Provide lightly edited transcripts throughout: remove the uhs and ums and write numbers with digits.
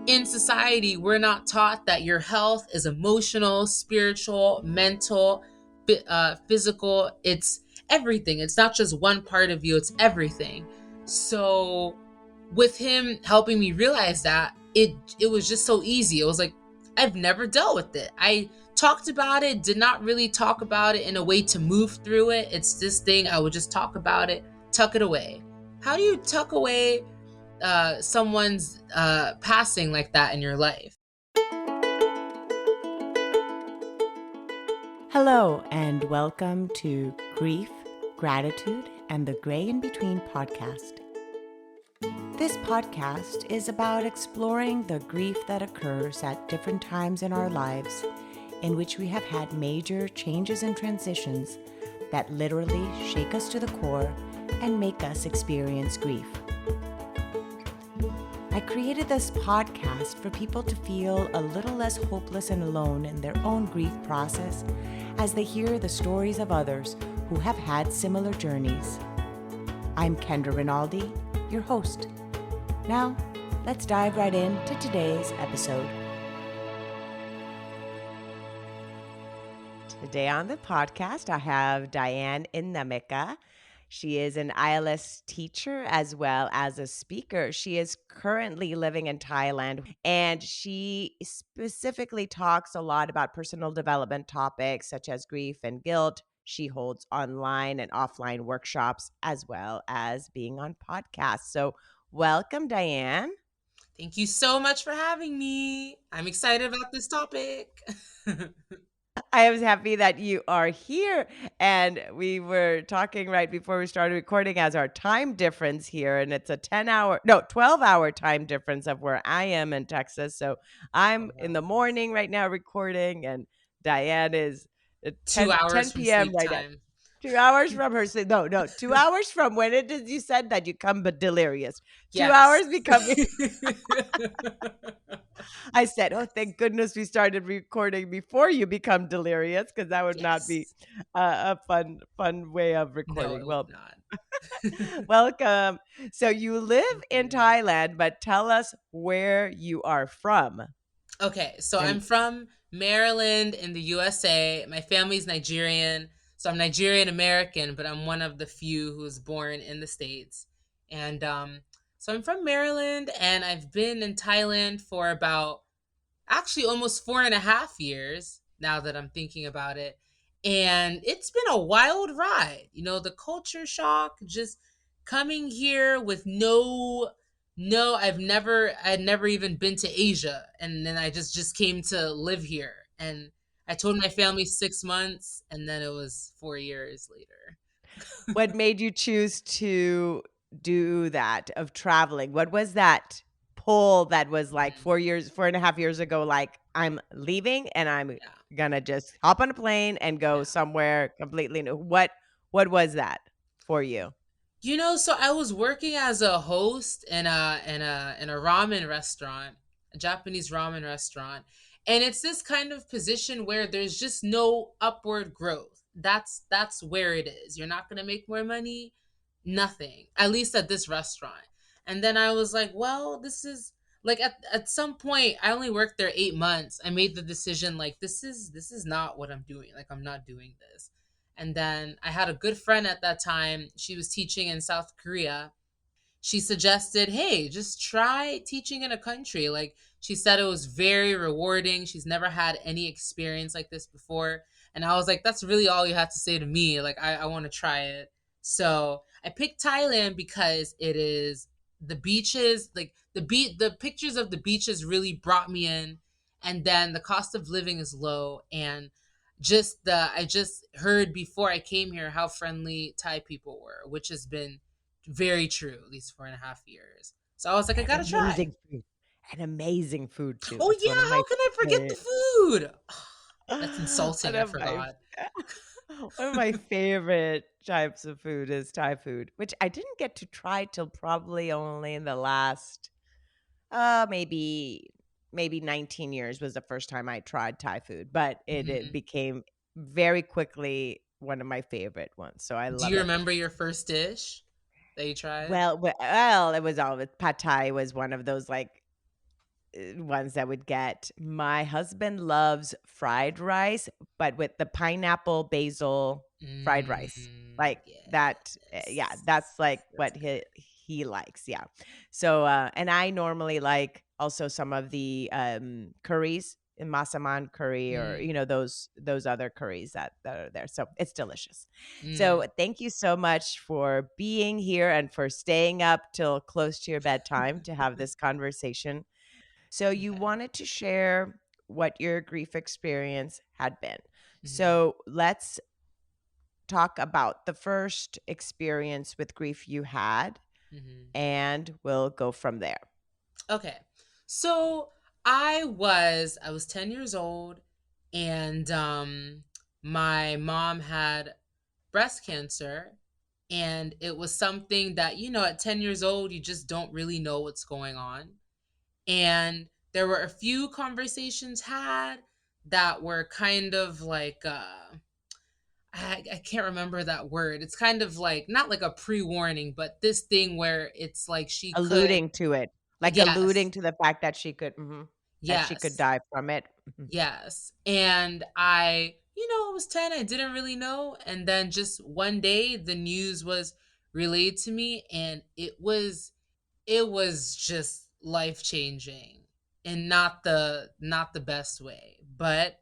in society, we're not taught that your health is emotional, spiritual, mental, physical. It's everything. It's not just one part of you, it's everything. So with him helping me realize that, it was just so easy. It was like, I've never dealt with it. I talked about it, did not really talk about it in a way to move through it. It's this thing, I would just talk about it, tuck it away. How do you tuck away someone's passing like that in your life? Hello, and welcome to Grief, Gratitude, and the Gray in Between podcast. This podcast is about exploring the grief that occurs at different times in our lives in which we have had major changes and transitions that literally shake us to the core and make us experience grief. I created this podcast for people to feel a little less hopeless and alone in their own grief process as they hear the stories of others who have had similar journeys. I'm Kendra Rinaldi, your host. Now, let's dive right into today's episode. Today on the podcast, I have Diane Nnaemeka. She is an ILS teacher as well as a speaker. She is currently living in Thailand, and she specifically talks a lot about personal development topics such as grief and guilt. She holds online and offline workshops as well as being on podcasts. So welcome, Diane. Thank you so much for having me. I'm excited about this topic. I was happy that you are here. And we were talking right before we started recording as our time difference here. And it's a 12-hour time difference of where I am in Texas. So I'm in the morning right now recording, and Diane is at 2 hours 10 from p.m. sleep right now. time. 2 hours from her sleep. No, 2 hours from when it is you said that you come but delirious. Yes. 2 hours becoming. I said, oh, thank goodness we started recording before you become delirious, because that would not be a fun way of recording. No, it would not. Welcome. So you live in Thailand, but tell us where you are from. Okay, so I'm from Maryland in the USA. My family's Nigerian. So I'm Nigerian American, but I'm one of the few who was born in the States. And so I'm from Maryland, and I've been in Thailand for about actually almost 4.5 years now that I'm thinking about it. And it's been a wild ride. You know, the culture shock, just coming here with I'd never even been to Asia. And then I just came to live here. And I told my family 6 months, and then it was 4 years later. What made you choose to do that, of traveling? What was that pull that was like 4.5 years ago, like, I'm leaving and I'm gonna just hop on a plane and go somewhere completely new? What was that for you? You know, so I was working as a host in a ramen restaurant, a Japanese ramen restaurant. And it's this kind of position where there's just no upward growth. That's where it is. You're not going to make more money, nothing. At least at this restaurant. And then I was like, well, this is like at some point I only worked there 8 months. I made the decision, like, this is not what I'm doing. Like, I'm not doing this. And then I had a good friend at that time. She was teaching in South Korea. She suggested, hey, just try teaching in a country. Like, she said it was very rewarding. She's never had any experience like this before. And I was like, that's really all you have to say to me. Like, I want to try it. So I picked Thailand because it is the beaches, like the pictures of the beaches really brought me in. And then the cost of living is low. And I just heard before I came here how friendly Thai people were, which has been very true these 4.5 years. So I was like, I gotta try. Food. And amazing food too. Oh That's yeah, how can I forget the food? That's insulting. I forgot. One of my favorite types of food is Thai food, which I didn't get to try till probably only in the last maybe 19 years was the first time I tried Thai food, but it became very quickly one of my favorite ones. So I love it. Do you remember your first dish that you tried? Well, it was always pad Thai was one of those, like, ones that would get. My husband loves fried rice, but with the pineapple basil fried rice. Mm, Like that, yeah, yes. that's like That's what he likes. Yeah. So, and I normally like also some of the curries, in masaman curry, good. or those other curries that are there. So it's delicious. So Mm, thank you so much for being here and for staying up till close to your bedtime to have this conversation. So you okay. wanted to share what your grief experience had been. Mhm, So let's talk about the first experience with grief you had, mhm. and we'll go from there. Okay. So I was 10 years old, and my mom had breast cancer, and it was something that, at 10 years old you just don't really know what's going on. And there were a few conversations had that were kind of like I can't remember that word. It's kind of like not like a pre-warning, but this thing where it's like she could. Alluding to it, like Yes. alluding to the fact that she could Yes. die from it. Mhm. Yes. And I was 10, I didn't really know. And then just one day the news was relayed to me, and it was just life changing, and not the best way. But,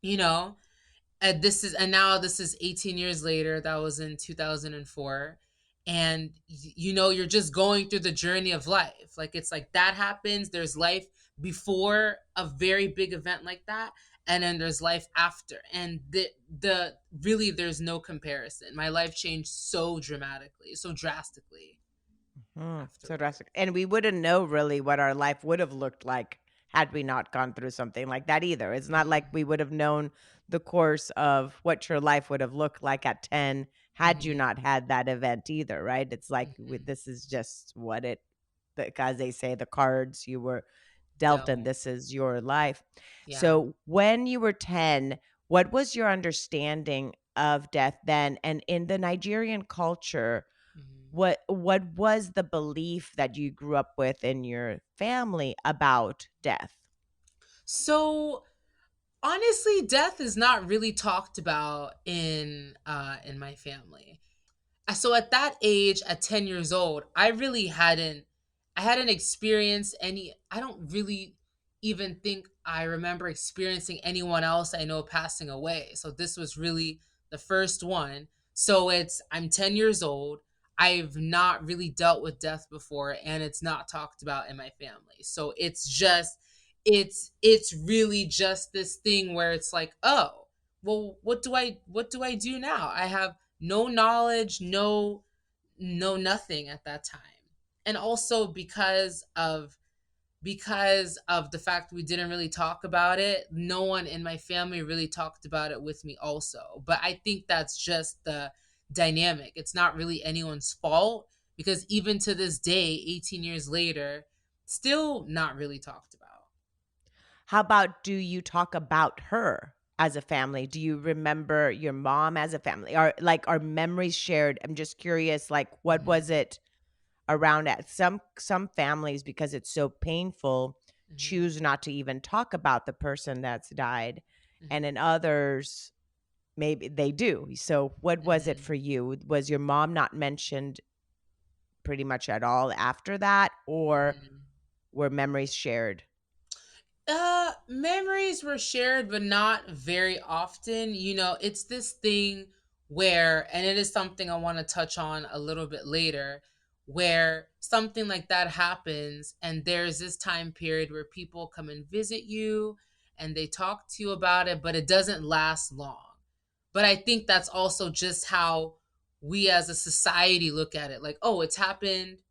you know, and now this is 18 years later. That was in 2004. And you're just going through the journey of life. Like, it's like that happens, there's life before a very big event like that, and then there's life after. And the really, there's no comparison. My life changed so dramatically, so drastically So afterward. drastic. And we wouldn't know really what our life would have looked like had we not gone through something like that either. It's not like we would have known the course of what your life would have looked like at 10 had you Hmm. not had that event either, right? It's like Hmm. this is just as they say, the cards you were dealt and Don't. this is your life. Yeah. So when you were 10, what was your understanding of death then? And in the Nigerian culture, Hmm. what was the belief that you grew up with in your family about death? So, honestly, death is not really talked about in my family. So at that age, at 10 years old, I hadn't experienced any. I don't really even think I remember experiencing anyone else I know passing away. So this was really the first one. So I'm 10 years old. I've not really dealt with death before, and it's not talked about in my family. So it's really just this thing where it's like, oh, well, what do I do now? I have no knowledge, no nothing at that time. And also because of the fact we didn't really talk about it, no one in my family really talked about it with me also. But I think that's just the dynamic. It's not really anyone's fault, because even to this day, 18 years later, still not really talked about. How about, do you talk about her as a family? Do you remember your mom as a family? Are memories shared? I'm just curious, like what was Mhm. it around at some families, because it's so painful, Mhm. choose not to even talk about the person that's died, and Mhm. in others maybe they do. So what was it Mhm. for you? Was your mom not mentioned pretty much at all after that, or Mhm. were memories shared? Memories were shared, but not very often. It's this thing where, and it is something I want to touch on a little bit later, where something like that happens, and there's this time period where people come and visit you and they talk to you about it, but it doesn't last long. But I think that's also just how we as a society look at it. Like, oh, it's happened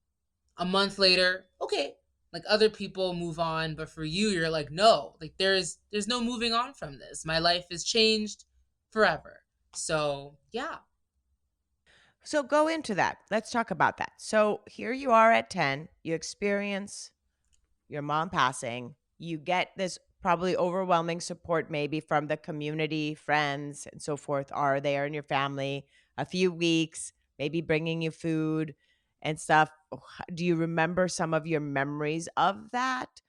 a month later, okay. Like, other people move on, but for you, you're like, no, like there's no moving on from this. My life is changed forever. So yeah. So go into that. Let's talk about that. So here you are at 10, you experience your mom passing, you get this probably overwhelming support maybe from the community, friends, and so forth are there in your family, a few weeks, maybe bringing you food and stuff. Do you remember some of your memories of that?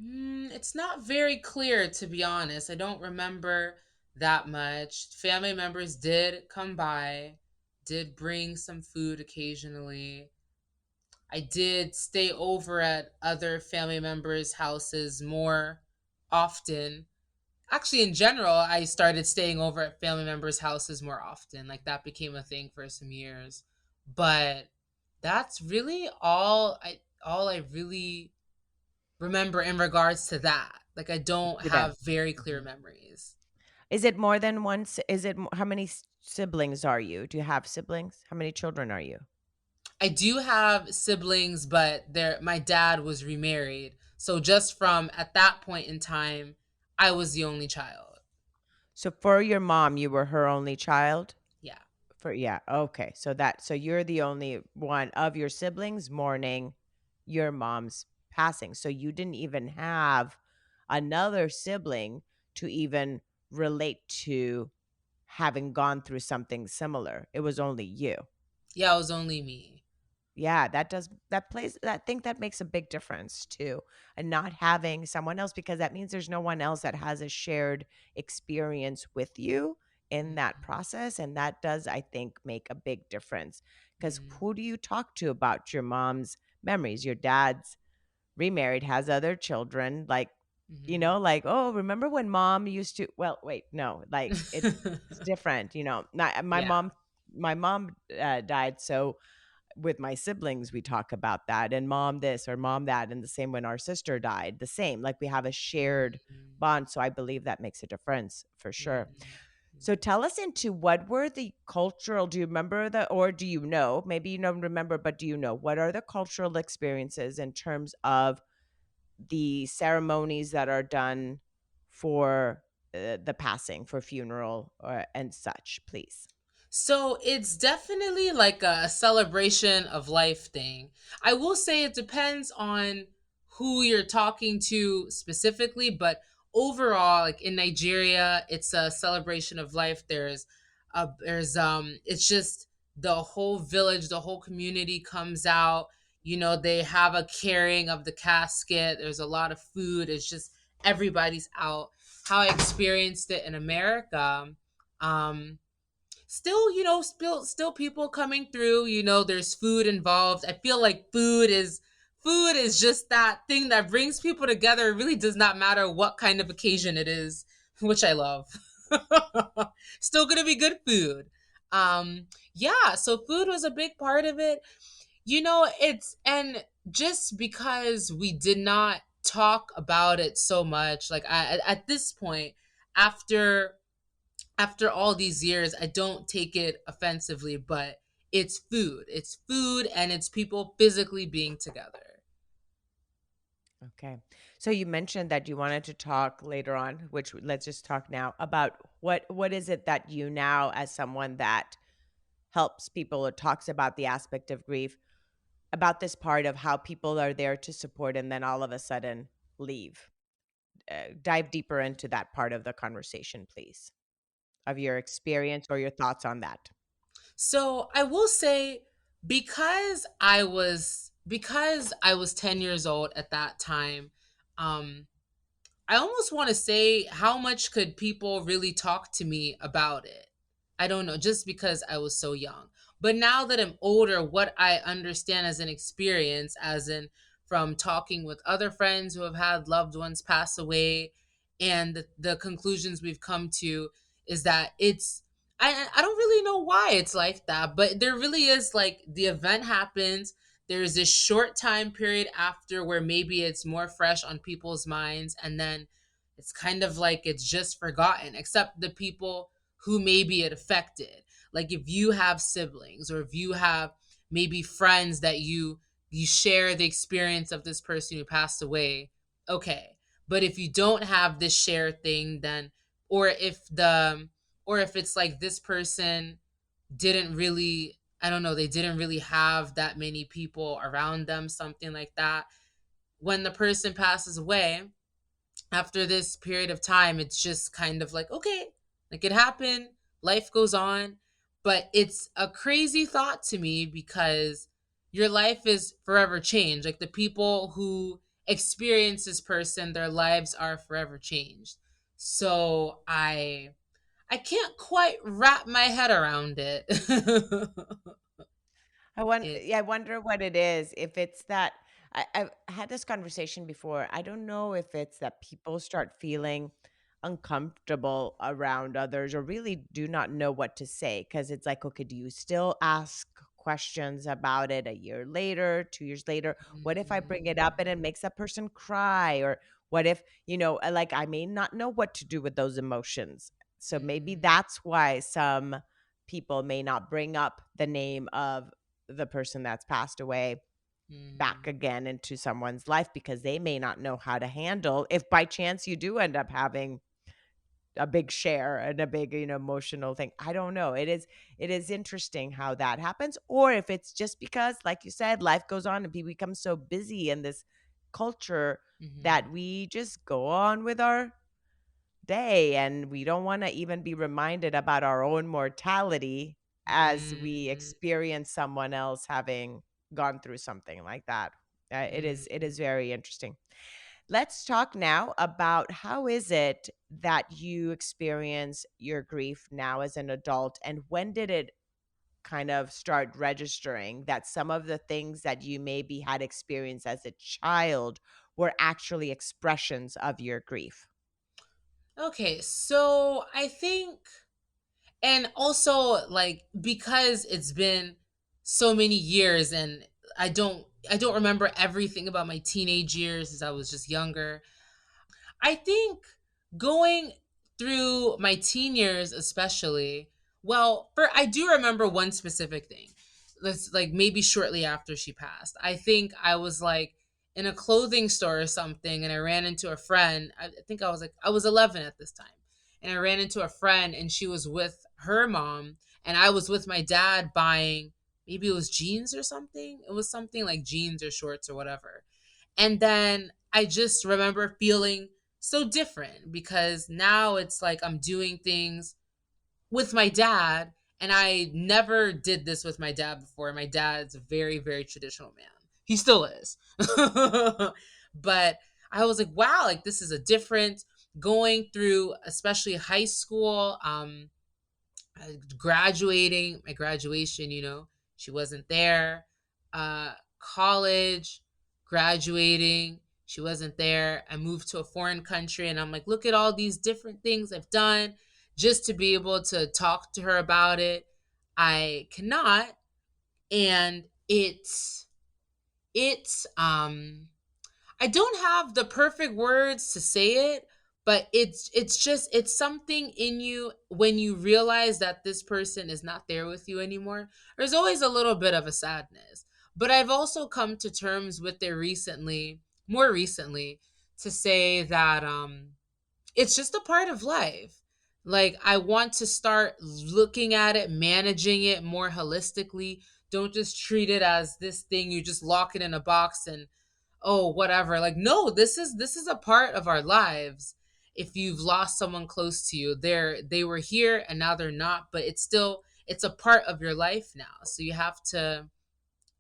It's not very clear, to be honest. I don't remember that much. Family members did come by, did bring some food occasionally. I did stay over at other family members' houses more often. Actually, in general, I started staying over at family members' houses more often. Like that became a thing for some years. But that's really all I really remember in regards to that. Like I don't To them. have very clear Mhm. memories. Is it more than one? Is it how many siblings are you? Do you have siblings? How many children are you? I do have siblings, but my dad was remarried. So just from at that point in time, I was the only child. So for your mom, you were her only child? Yeah. For yeah, okay. So you're the only one of your siblings mourning your mom's passing. So you didn't even have another sibling to even relate to having gone through something similar. It was only you. Yeah, it was only me. Yeah, that plays I think that makes a big difference too. And not having someone else because that means there's no one else that has a shared experience with you in that Mm, process. And that does, I think, make a big difference. Because mm, who do you talk to about your mom's memories? Your dad's remarried, has other children, like, mm. like, oh, remember when mom used to well, wait, no, like it's different, Not, Yeah. my mom died, so with my siblings, we talk about that and mom this or mom that. And the same when our sister died, the same. Like we have a shared Mm, bond. So I believe that makes a difference for sure. mm, So mm. tell us into what were the cultural, do you remember or do you know? Maybe you don't remember, but do you know what are the cultural experiences in terms of the ceremonies that are done for the passing, for funeral and such, please? So it's definitely like a celebration of life thing. I will say it depends on who you're talking to specifically, but overall, like in Nigeria, it's a celebration of life. It's just the whole village, the whole community comes out. They have a carrying of the casket. There's a lot of food. It's just everybody's out. How I experienced it in America, um, still still people coming through. There's food involved. I feel like food is just that thing that brings people together. It really does not matter what kind of occasion it is, which I love. Still gonna be good food. Yeah, so food was a big part of it. It's and just because we did not talk about it so much, like at this point, after all these years, I don't take it offensively, but it's food. It's food and it's people physically being together. Okay. So you mentioned that you wanted to talk later on, which let's just talk now about what is it that you now as someone that helps people or talks about the aspect of grief, about this part of how people are there to support and then all of a sudden leave. Dive deeper into that part of the conversation, please, of your experience or your thoughts on that. So I will say, because I was 10 years old at that time, um, I almost want to say, how much could people really talk to me about it? I don't know, just because I was so young. But now that I'm older, what I understand as an experience, as in from talking with other friends who have had loved ones pass away, and the conclusions we've come to, is that I don't really know why it's like that, but there really is, like, the event happens. There's this short time period after where maybe it's more fresh on people's minds, and then it's kind of like it's just forgotten, except the people who maybe it affected. Like if you have siblings, or if you have maybe friends that you share the experience of this person who passed away, okay. But if you don't have this shared thing, then, or if the or if it's like this person didn't really, I don't know, they didn't really have that many people around them, something like that. When the person passes away, after this period of time, it's just kind of like, okay, like it happened, life goes on. But it's a crazy thought to me, because your life is forever changed. Like the people who experience this person, their lives are forever changed. So I can't quite wrap my head around it. It's Yeah, I wonder what it is. If it's that I've had this conversation before. I don't know if it's that people start feeling uncomfortable around others or really do not know what to say because it's like, okay, do you still ask questions about it a year later, 2 years later? What if I bring it up and it makes that person cry? Or what if, like I may not know what to do with those emotions. So maybe mm, that's why some people may not bring up the name of the person that's passed away back mm, again into someone's life because they may not know how to handle if by chance you do end up having a big share and a big emotional thing. I don't know. It is interesting how that happens, or if it's just because like you said life goes on and people become so busy in this culture that mhm, we just go on with our day and we don't want to even be reminded about our own mortality as we mm, experience someone else having gone through something like that. It is mm. very interesting. Let's talk now about how is it that you experience your grief now as an adult, and when did it kind of start registering that some of the things that you maybe had experienced as a child were actually expressions of your grief? Okay, so I think, and also like because it's been so many years, and I don't remember everything about my teenage years as I was just younger. I think going through my teen years, especially, well, for I do remember one specific thing. That's like maybe shortly after she passed. I think I was like in a clothing store or something, and I ran into a friend. I think I was 11 at this time, and I ran into a friend, and she was with her mom, and I was with my dad buying, maybe it was jeans or something. It was something like jeans or shorts or whatever. And then I just remember feeling so different because now it's like I'm doing things with my dad, and I never did this with my dad before. My dad's a very, very traditional man. He still is. But I was like, wow, like this is a different going through, especially high school. Graduating, my graduation, she wasn't there. College, graduating, she wasn't there. I moved to a foreign country, and I'm like, look at all these different things I've done just to be able to talk to her about it. I cannot. And it's I don't have the perfect words to say it, but it's something in you when you realize that this person is not there with you anymore. There's always a little bit of a sadness. But I've also come to terms with it recently, more recently, to say that it's just a part of life. Like I want to start looking at it, managing it more holistically. Don't just treat it as this thing you just lock it in a box and oh whatever. Like no, this is a part of our lives. If you've lost someone close to you, they were here and now they're not, but it's a part of your life now. So you have to,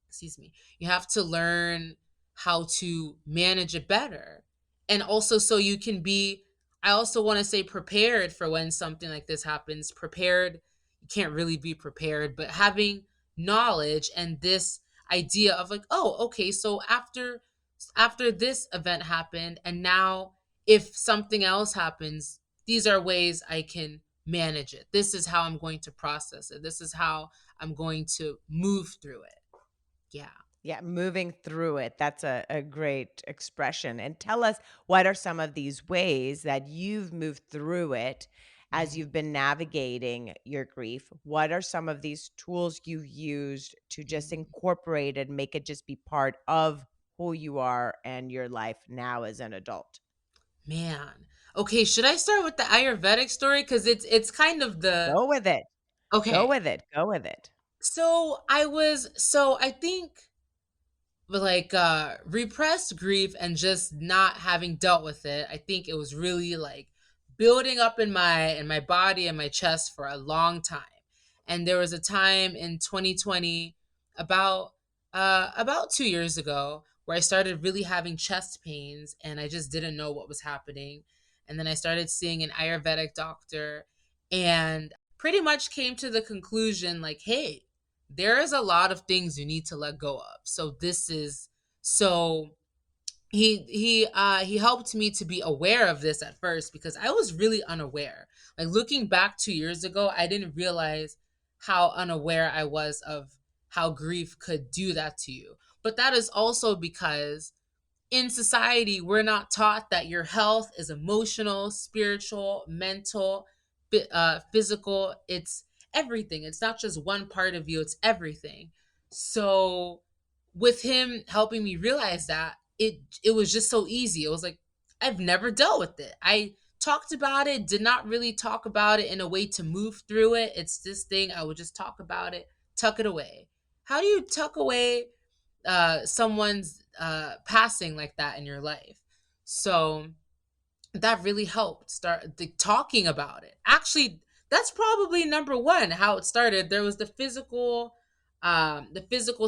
excuse me, you have to learn how to manage it better. And also so you can be, I also want to say prepared for when something like this happens. Prepared, you can't really be prepared, but having knowledge and this idea of like, oh, okay, so after this event happened and now if something else happens, these are ways I can manage it. This is how I'm going to process it. This is how I'm going to move through it. Yeah. Yeah, moving through it. That's a great expression. And tell us, what are some of these ways that you've moved through it as Mhm, you've been navigating your grief? What are some of these tools you've used to just mhm. incorporate it, make it just be part of who you are and your life now as an adult? Man. Okay, should I start with the Ayurvedic story? Because it's kind of the Go with it. Go okay. with it. Go with it. So I think like repressed grief and just not having dealt with it, I think it was really like building up in my body and my chest for a long time. And there was a time in 2020, about about 2 years ago, where I started really having chest pains and I just didn't know what was happening. And then I started seeing an Ayurvedic doctor and pretty much came to the conclusion like, hey, there is a lot of things you need to let go of. So this is so he helped me to be aware of this at first because I was really unaware. Like looking back 2 years ago, I didn't realize how unaware I was of how grief could do that to you. But that is also because in society, we're not taught that your health is emotional, spiritual, mental, physical. It's everything. It's not just one part of you, it's everything. So, with him helping me realize that, it was just so easy. It was like, I've never dealt with it. I talked about it, did not really talk about it in a way to move through it. It's this thing, I would just talk about it, tuck it away. How do you tuck away someone's passing like that in your life? So that really helped start talking about it. Actually, that's probably number one how it started. There was the physical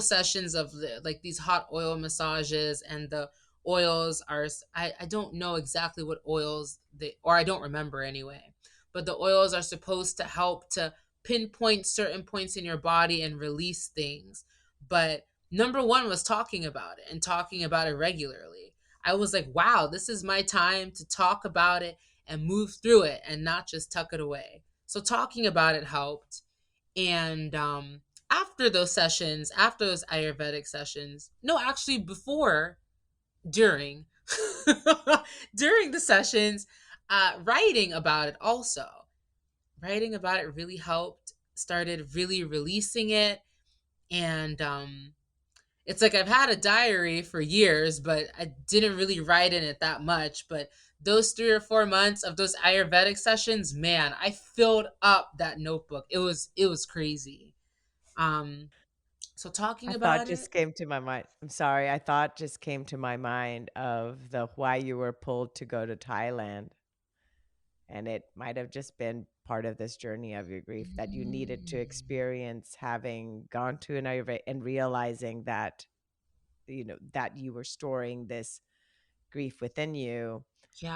sessions of like these hot oil massages, and the oils are I don't know exactly what oils they, or I don't remember anyway, but the oils are supposed to help to pinpoint certain points in your body and release things. But number one was talking about it and talking about it regularly. I was like, wow, this is my time to talk about it and move through it and not just tuck it away. So talking about it helped. And after those sessions, after those Ayurvedic sessions, no, actually before, during, during the sessions, writing about it also. Writing about it really helped, started really releasing it. And it's like I've had a diary for years, but I didn't really write in it that much. But those 3 or 4 months of those Ayurvedic sessions, man, I filled up that notebook. It was crazy. Um, so I talking thought about just it, came to my mind. I'm sorry. I thought just came to my mind of the why you were pulled to go to Thailand. And it might have just been part of this journey of your grief that you needed to mm, experience having gone to an Ayurveda and realizing that, that you were storing this grief within you.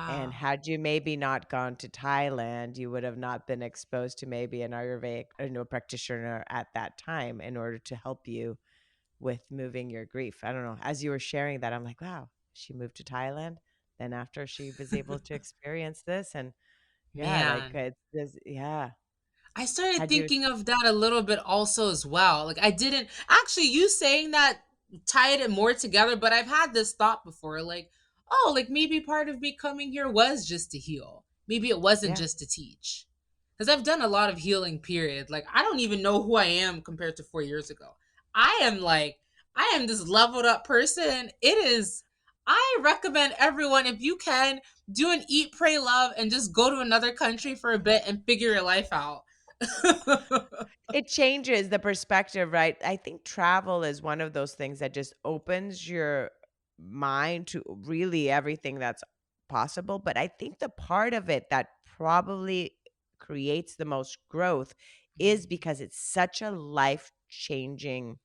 And yeah, had you maybe not gone to Thailand, you would have not been exposed to maybe an Ayurvedic, practitioner at that time in order to help you with moving your grief. I don't know. As you were sharing that, I'm like, wow, she moved to Thailand. Then after she was able to experience this, and yeah, like man. it's this, yeah. I started Had you, thinking of that a little bit also as well. Like I didn't actually, you saying that tied it more together, but I've had this thought before like, oh, like maybe part of me coming here was just to heal. Maybe it wasn't yeah. just to teach. Cuz I've done a lot of healing period. Like I don't even know who I am compared to 4 years ago. I am like I am this leveled up person. It is I recommend everyone if you can do an eat pray love and just go to another country for a bit and figure your life out. It changes the perspective, right? I think travel is one of those things that just opens your mind to really everything that's possible. But I think the part of it that probably creates the most growth is Mhm. because it's such a life changing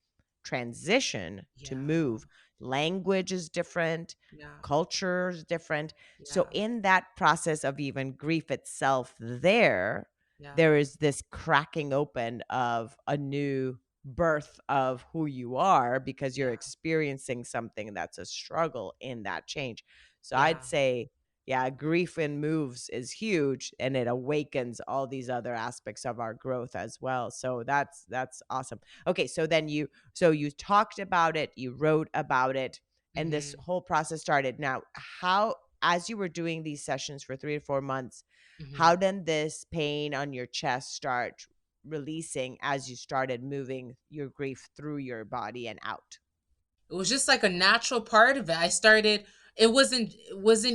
transition to Yeah, move. Language is different, yeah, culture is different. So, yeah, in that process of even grief itself, yeah, there is this cracking open of a new birth of who you are because you're yeah, experiencing something that's a struggle in that change. So I'd yeah. say, yeah, grief in moves is huge and it awakens all these other aspects of our growth as well. So that's awesome. Okay, so you talked about it, you wrote about it, and this Mhm, whole process started. Now, how as you were doing these sessions for 3 to 4 months, how mhm. did this pain on your chest start releasing as you started moving your grief through your body and out? It was just like a natural part of it. I started it wasn't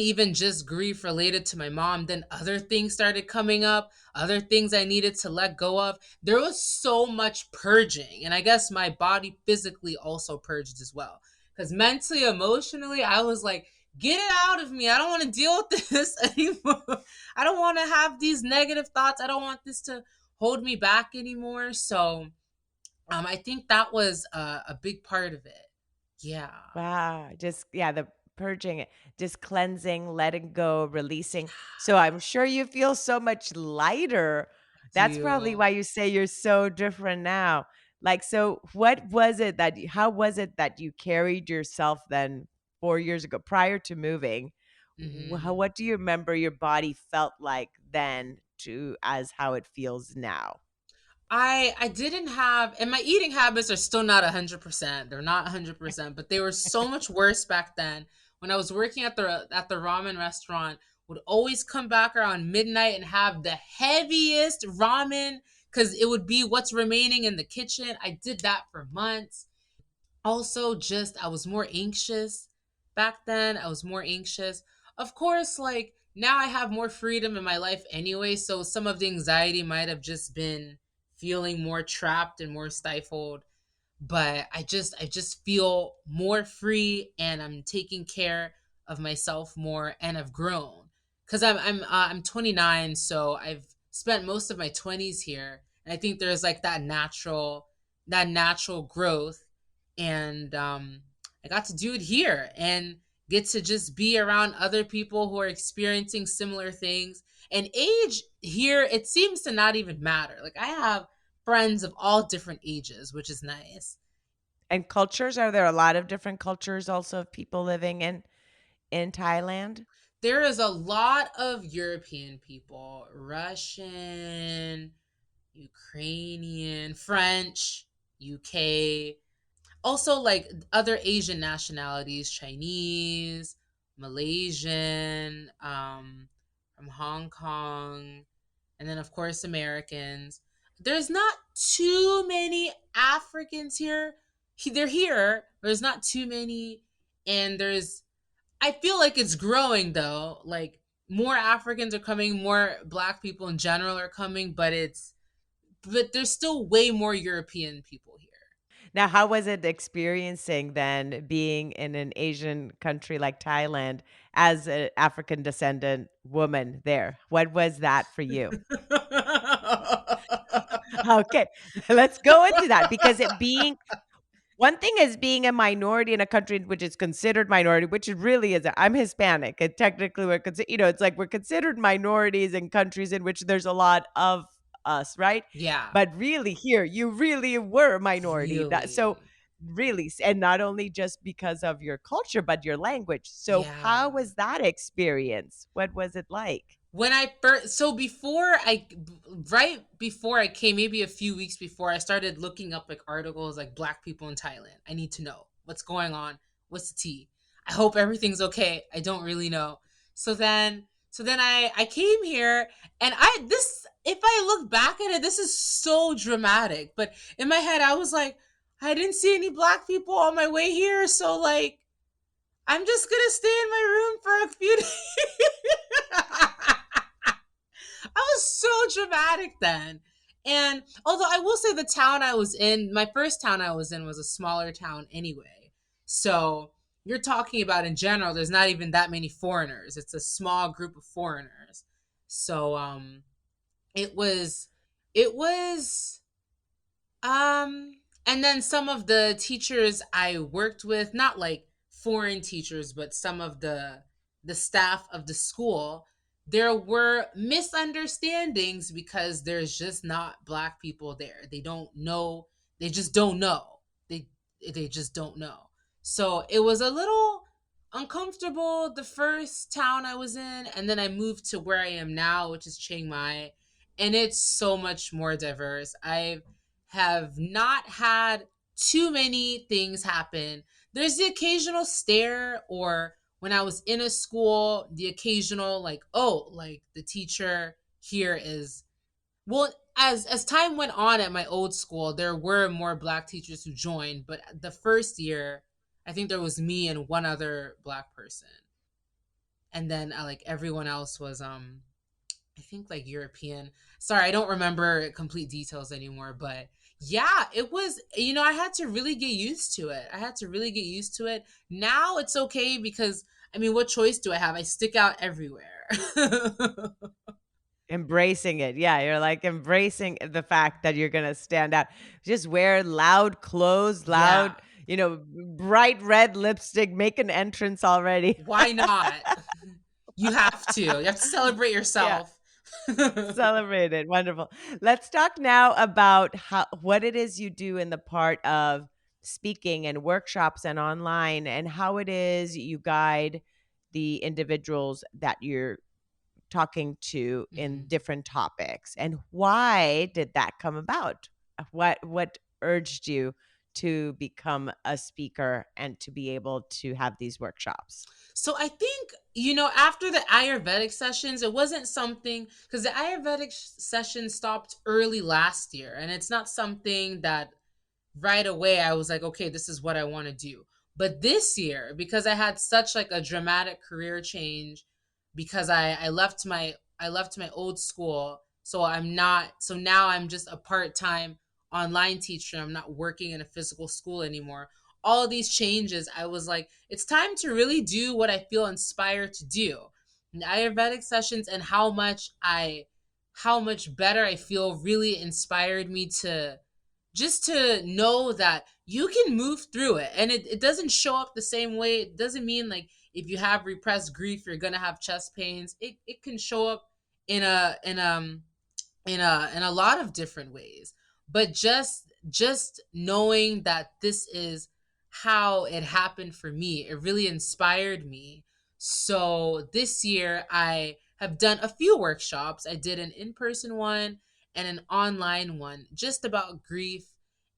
even just grief related to my mom. Then other things started coming up, other things I needed to let go of. There was so much purging, and I guess my body physically also purged as well. Cuz mentally, emotionally, I was like, "Get it out of me. I don't want to deal with this anymore. I don't want to have these negative thoughts. I don't want this to hold me back anymore." So, I think that was a big part of it. Yeah. Wow, just yeah, the purging, just cleansing, letting go, releasing. So I'm sure you feel so much lighter. Do That's probably you? why you say you're so different now. Like, so what was it that how was it that you carried yourself then 4 years ago prior to moving? How, Mhm. what do you remember your body felt like then to as how it feels now? I didn't have, and my eating habits are still not 100%. They're not 100%, but they were so much worse back then. When I was working at the ramen restaurant, would always come back around midnight and have the heaviest ramen cuz it would be what's remaining in the kitchen. I did that for months. Also, just I was more anxious back then. I was more anxious. Of course, like now I have more freedom in my life anyway, so some of the anxiety might have just been feeling more trapped and more stifled, but I just feel more free, and I'm taking care of myself more, and I've grown cuz I'm 29, so I've spent most of my 20s here, and I think there's like that natural growth, and I got to do it here and get to just be around other people who are experiencing similar things. And age here, it seems to not even matter. Like I have friends of all different ages, which is nice. And cultures, are there a lot of different cultures also of people living in Thailand? There is a lot of European people, Russian, Ukrainian, French, UK, also like other Asian nationalities, Chinese, Malaysian, from Hong Kong, and then of course Americans. There's not too many Africans here. They're here. There's not too many, and there's. I feel like it's growing though. Like more Africans are coming, more Black people in general are coming, but there's still way more European people here. Now, how was it experiencing then being in an Asian country like Thailand as an African descendant woman there? What was that for you? Okay, let's go into that because it being one thing is being a minority in a country which is considered minority, which it really is. I'm Hispanic, and technically we're it's like we're considered minorities in countries in which there's a lot of us, right? Yeah, But really, here you really were a minority. That so really. really, and not only just because of your culture, but your language. So, how Yeah. was that experience? What was it like? When I first, so before I, right before I came, maybe a few weeks before, I started looking up like articles like Black people in Thailand. I need to know what's going on. What's the tea? I hope everything's okay. I don't really know. So then I came here, and if I look back at it, this is so dramatic. But in my head, I was like, I didn't see any Black people on my way here, so like I'm just gonna stay in my room for a few days. I was so dramatic then. And although I will say the town I was in, my first town I was in was a smaller town anyway. So you're talking about in general, there's not even that many foreigners. It's a small group of foreigners. So it was and then some of the teachers I worked with, not like foreign teachers, but some of the staff of the school, there were misunderstandings because there's just not Black people there. They don't know, they just don't know. They they just don't know. So it was a little uncomfortable the first town I was in, and then I moved to where I am now, which is Chiang Mai, and it's so much more diverse. I have not had too many things happen. There's the occasional stare, or when I was in a school, the occasional like, oh, like the teacher here is, well, as time went on at my old school, there were more Black teachers who joined, but the first year, I think there was me and one other Black person, and then like everyone else was I think like European. Sorry, I don't remember complete details anymore, but yeah, it was, I had to really get used to it. I had to really get used to it. Now it's okay because I mean, what choice do I have? I stick out everywhere. Embracing it. Yeah, you're like embracing the fact that you're gonna stand out. Just wear loud clothes, Yeah. loud, bright red lipstick, make an entrance already. Why not? You have to. You have to celebrate Yeah. yourself. Celebrate it. Wonderful. Let's talk now about what it is you do in the part of speaking and workshops and online, and how it is you guide the individuals that you're talking to in Mhm. different topics. And why did that come about? What urged you to become a speaker and to be able to have these workshops? So I think, after the Ayurvedic sessions, it wasn't something, because the Ayurvedic session stopped early last year, and it's not something that right away I was like, okay, this is what I want to do. But this year, because I had such like a dramatic career change, because I left my old school, so now I'm just a part-time online teacher. I'm not working in a physical school anymore. All of these changes, I was like, it's time to really do what I feel inspired to do. And the Ayurvedic sessions and how much better I feel really inspired me to just to know that you can move through it, and it doesn't show up the same way. It doesn't mean like if you have repressed grief you're gonna have chest pains. It can show up in a lot of different ways, but just knowing that this is how it happened for me, it really inspired me. So this year I have done a few workshops. I did an in-person one and an online one just about grief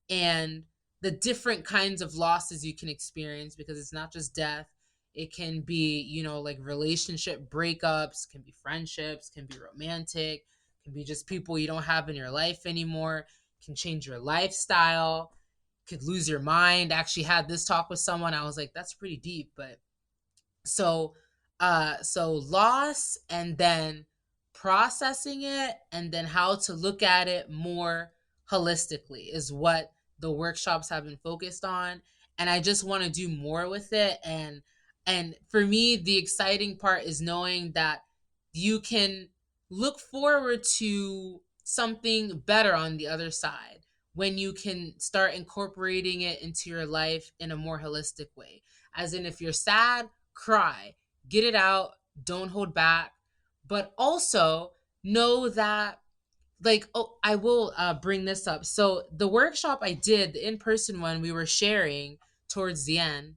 and the different kinds of losses you can experience, because it's not just death. It can be, like relationship breakups, can be friendships, can be romantic, can be just people you don't have in your life anymore, can change your lifestyle, could lose your mind. I actually had this talk with someone. I was like, that's pretty deep, but so so loss, and then processing it, and then how to look at it more holistically is what the workshops have been focused on. And I just want to do more with it. And for me, the exciting part is knowing that you can look forward to something better on the other side when you can start incorporating it into your life in a more holistic way. As in, if you're sad, cry, get it out, don't hold back. But also know that, like, oh, I will bring this up. So the workshop I did, the in-person one, we were sharing towards the end,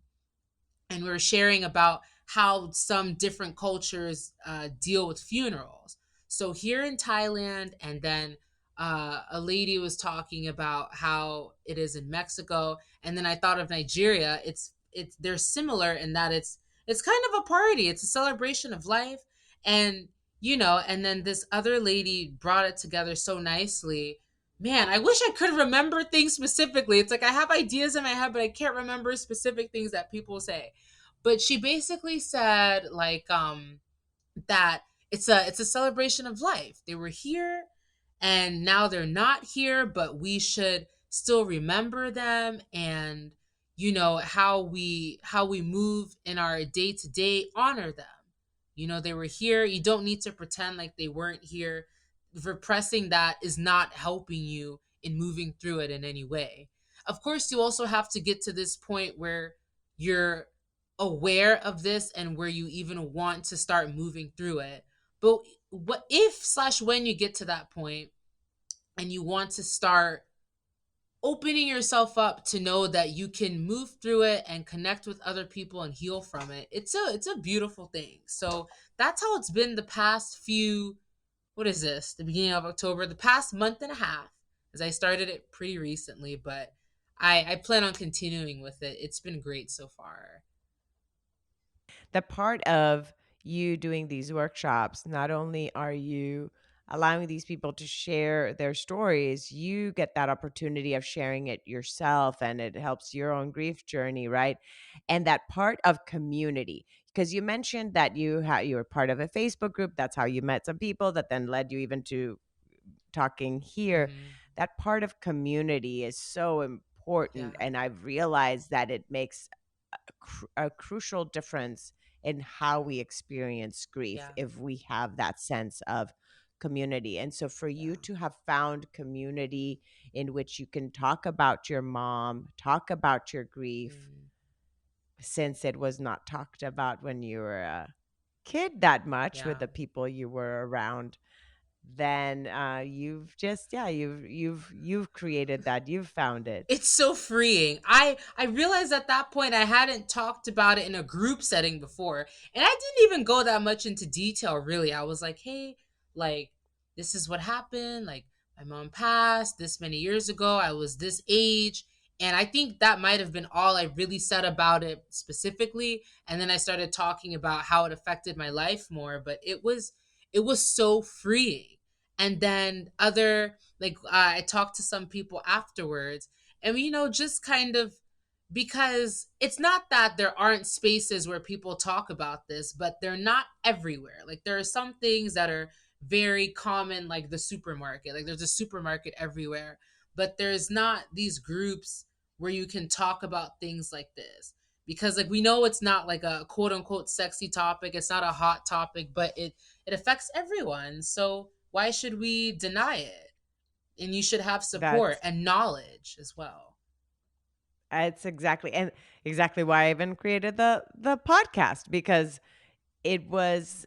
and we were sharing about how some different cultures deal with funerals. So here in Thailand, and then a lady was talking about how it is in Mexico, and then I thought of Nigeria. It's they're similar in that it's kind of a party. It's a celebration of life, and and then this other lady brought it together so nicely. Man, I wish I could remember things specifically. It's like I have ideas in my head, but I can't remember specific things that people say. But she basically said like that it's a celebration of life. They were here and now they're not here, but we should still remember them, and how we move in our day to day, honor them. They were here. You don't need to pretend like they weren't here. Repressing that is not helping you in moving through it in any way. Of course, you also have to get to this point where you're aware of this and where you even want to start moving through it. But what if slash when you get to that point and you want to start opening yourself up to know that you can move through it and connect with other people and heal from it, it's a beautiful thing. So that's how it's been the past few, what is this, the beginning of October, the past month and a half, as I started it pretty recently, but I plan on continuing with it. It's been great so far. The part of you doing these workshops, not only are you allowing these people to share their stories, you get that opportunity of sharing it yourself, and it helps your own grief journey, right? And that part of community, because you mentioned that you were part of a Facebook group. That's how you met some people that then led you even to talking here. Hmm. That part of community is so Yeah. important, and I've realized that it makes a crucial difference in how we experience grief Yeah. if we have that sense of community. And so for you Yeah. to have found community in which you can talk about your mom, talk about your grief, Mm, since it was not talked about when you were a kid that much with yeah. the people you were around, then you've just, yeah, you've created that, you've found it. It's so freeing. I realized at that point I hadn't talked about it in a group setting before. And I didn't even go that much into detail really. I was like, "Hey, like this is what happened. Like my mom passed this many years ago. I was this age." And I think that might have been all I really said about it specifically. And then I started talking about how it affected my life more, but it was so freeing. And then other like I talked to some people afterwards, and just kind of, because it's not that there aren't spaces where people talk about this, but they're not everywhere. Like there are some things that are very common, like the supermarket. Like there's a supermarket everywhere, but there's not these groups where you can talk about things like this, because like we know it's not like a quote unquote sexy topic, it's not a hot topic, but it affects everyone. So why should we deny it? And you should have support That's and knowledge as well. it's exactly, and exactly why I even created the podcast, because it was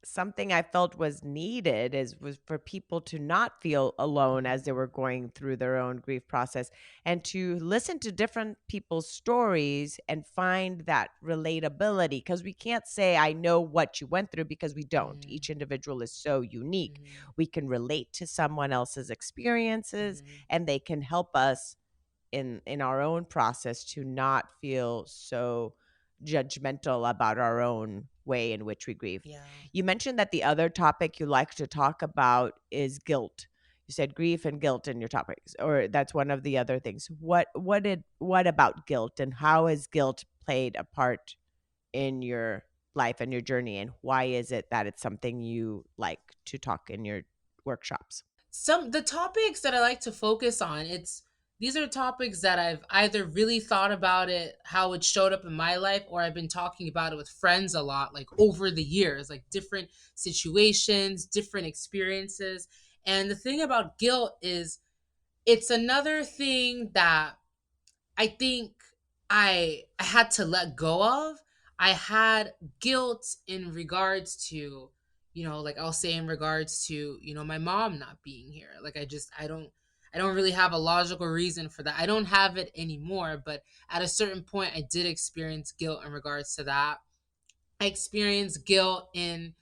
something I felt was needed, is was for people to not feel alone as they Mhm. were going through their own grief process, and to listen to different people's stories and find that relatability, because we can't say I know what you went through, because we don't. Mhm. Each individual is so unique. Mhm. We can relate to someone else's experiences, Mhm. and they can help us in our own process to not feel so judgmental about our own way in which we grieve. Yeah. You mentioned that the other topic you like to talk about is guilt. You said grief and guilt in your topics, or that's one of the other things. What about guilt, and how has guilt played a part in your life and your journey, and why is it that it's something you like to talk in your workshops? Some the topics that I like to focus on, it's these are topics that I've either really thought about it, how it showed up in my life, or I've been talking about it with friends a lot, like over the years, like different situations, different experiences. And the thing about guilt is it's another thing that I think I had to let go of. I had guilt in regards to, like I'll say in regards to, my mom not being here. Like I don't really have a logical reason for that. I don't have it anymore, but at a certain point I did experience guilt in regards to that. I experience guilt in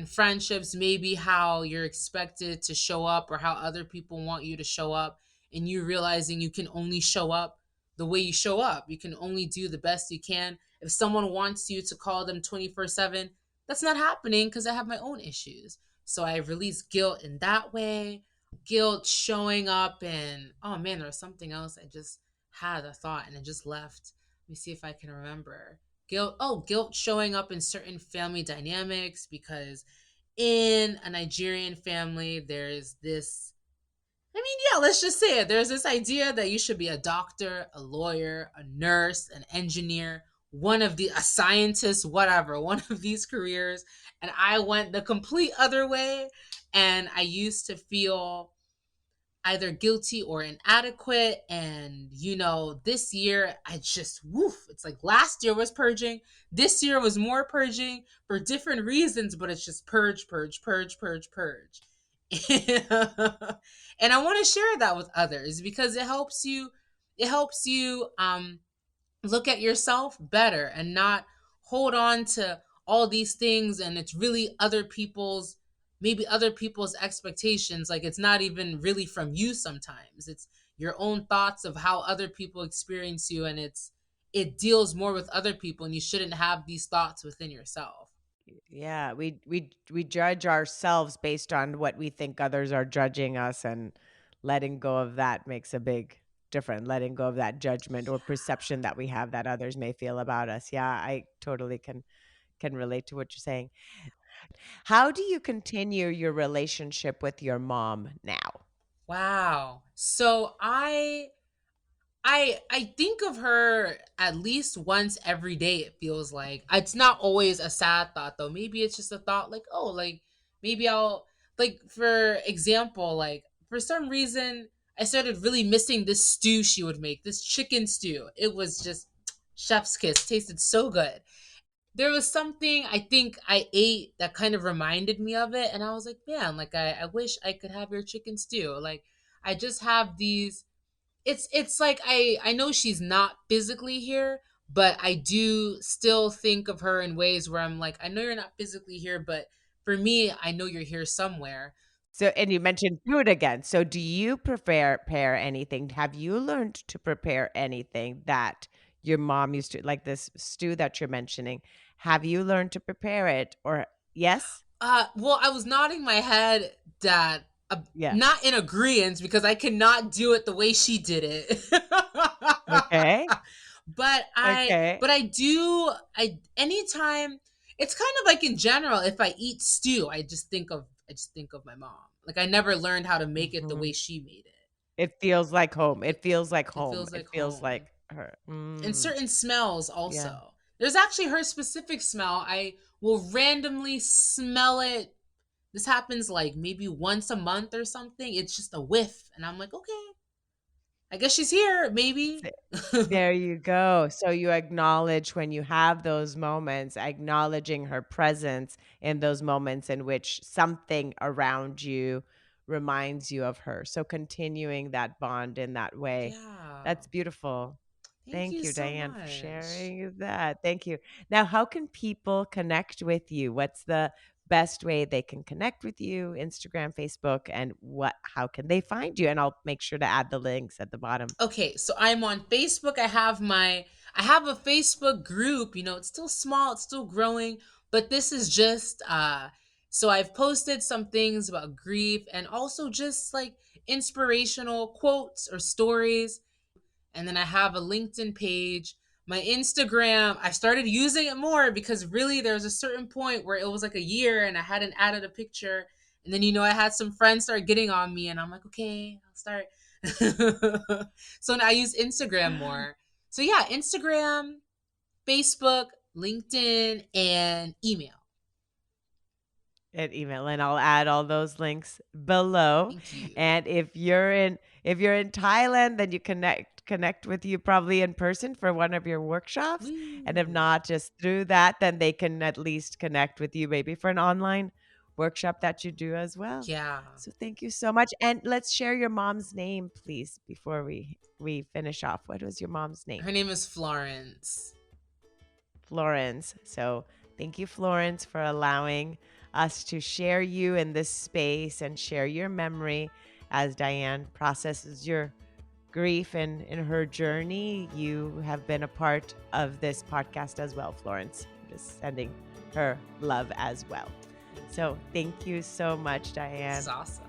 friendships, maybe how you're expected to show up or how other people want you to show up, and you realizing you can only show up the way you show up. You can only do the best you can. If someone wants you to call them 24/7, that's not happening because I have my own issues. So I release guilt in that way. Guilt showing up, and oh man, there was something else I just had a thought and it just left. Let me see if I can remember. Guilt showing up in certain family dynamics, because in a Nigerian family there's this, I mean, yeah, let's just say it. There's this idea that you should be a doctor, a lawyer, a nurse, an engineer, a scientist, whatever, one of these careers. And I went the complete other way. And I used to feel either guilty or inadequate. And, this year I just, woof, it's like last year was purging. This year was more purging for different reasons, but it's just purge, purge, purge, purge, purge. And I want to share that with others because it helps you look at yourself better and not hold on to all these things, and it's really other people's expectations. Like it's not even really from you. Sometimes it's your own thoughts of how other people experience you, and it deals more with other people, and you shouldn't have these thoughts within yourself. Yeah, we judge ourselves based on what we think others are judging us, and letting go of that makes a big difference. Letting go of that judgment or perception that we have that others may feel about us. Yeah, I totally can relate to what you're saying. How do you continue your relationship with your mom now? Wow. So I think of her at least once every day. It feels like it's not always a sad thought though. Maybe it's just a thought like, oh, like maybe I'll. Like for example, like for some reason I started really missing this stew she would make, this chicken stew. It was just chef's kiss. Tasted so good. There was something I think I ate that kind of reminded me of it, and I was like, man, like I wish I could have your chicken stew. Like I just have these, it's like I know she's not physically here, but I do still think of her in ways where I'm like, I know you're not physically here, but for me, I know you're here somewhere. So, and you mentioned food again. So, do you prepare anything? Have you learned to prepare anything that your mom used to, like this stew that you're mentioning? Have you learned to prepare it? Or yes? Well, I was nodding my head that Yes. not in agreement because I cannot do it the way she did it. Okay. Okay. But I do, I anytime, it's kind of like in general, if I eat stew, I just think of my mom. Like I never learned how to make it the Mhm. way she made it. It feels like home. It, It feels like it home. feels It like feels like home. her. And certain smells Yeah. also. There's actually her specific smell. I will randomly smell it. This happens like maybe once a month or something. It's just a whiff. And I'm like, okay, I guess she's here, maybe. There you go. So you acknowledge when you have those moments, acknowledging her presence in those moments in which something around you reminds you of her. So continuing that bond in that way. Yeah. That's beautiful. Thank Thank you you, so Diane, for much. sharing that. Thank you. Now, how can people connect with you? What's the best way they can connect with you? Instagram, Facebook, and how can they find you? And I'll make sure to add the links at the bottom. Okay, so I'm on Facebook. I have a Facebook group, it's still small, it's still growing, but this is just so I've posted some things about grief and also just like inspirational quotes or stories. And then I have a LinkedIn page. My Instagram, I started using it more because really there was a certain point where it was like a year and I hadn't added a picture. And then, I had some friends start getting on me and I'm like, okay, I'll start. So now I use Instagram more. So yeah, Instagram, Facebook, LinkedIn, and email. And email, and I'll add all those links below. Thank you. And if you're in Thailand, then you connect with you probably in person for one of your workshops. And if Woo. not, just through that, then they can at least connect with you maybe for an online workshop that you do as well. Yeah. So thank you so much. And let's share your mom's name, please, before we finish off. What was your mom's name? Her name is Florence. Florence. So thank you, Florence, for allowing us to share you in this space and share your memory as Diane processes your grief and in her journey. You have been a part of this podcast as well, Florence. Just sending her love as well. So thank you so much, This is Diane. awesome.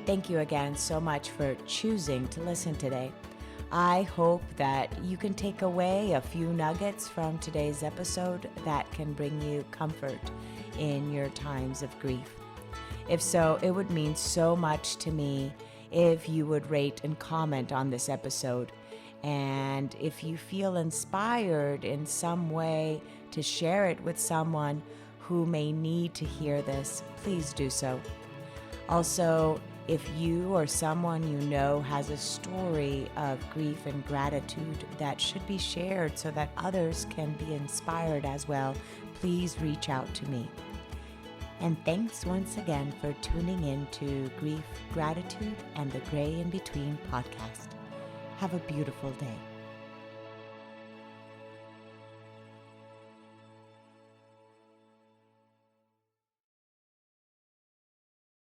Thank you again so much for choosing to listen today. I hope that you can take away a few nuggets from today's episode that can bring you comfort in your times of grief. If so, it would mean so much to me if you would rate and comment on this episode. And if you feel inspired in some way to share it with someone who may need to hear this, please do so. Also, if you or someone you know has a story of grief and gratitude that should be shared so that others can be inspired as well, please reach out to me. And thanks once again for tuning in to Grief, Gratitude, and the Gray in Between podcast. Have a beautiful day.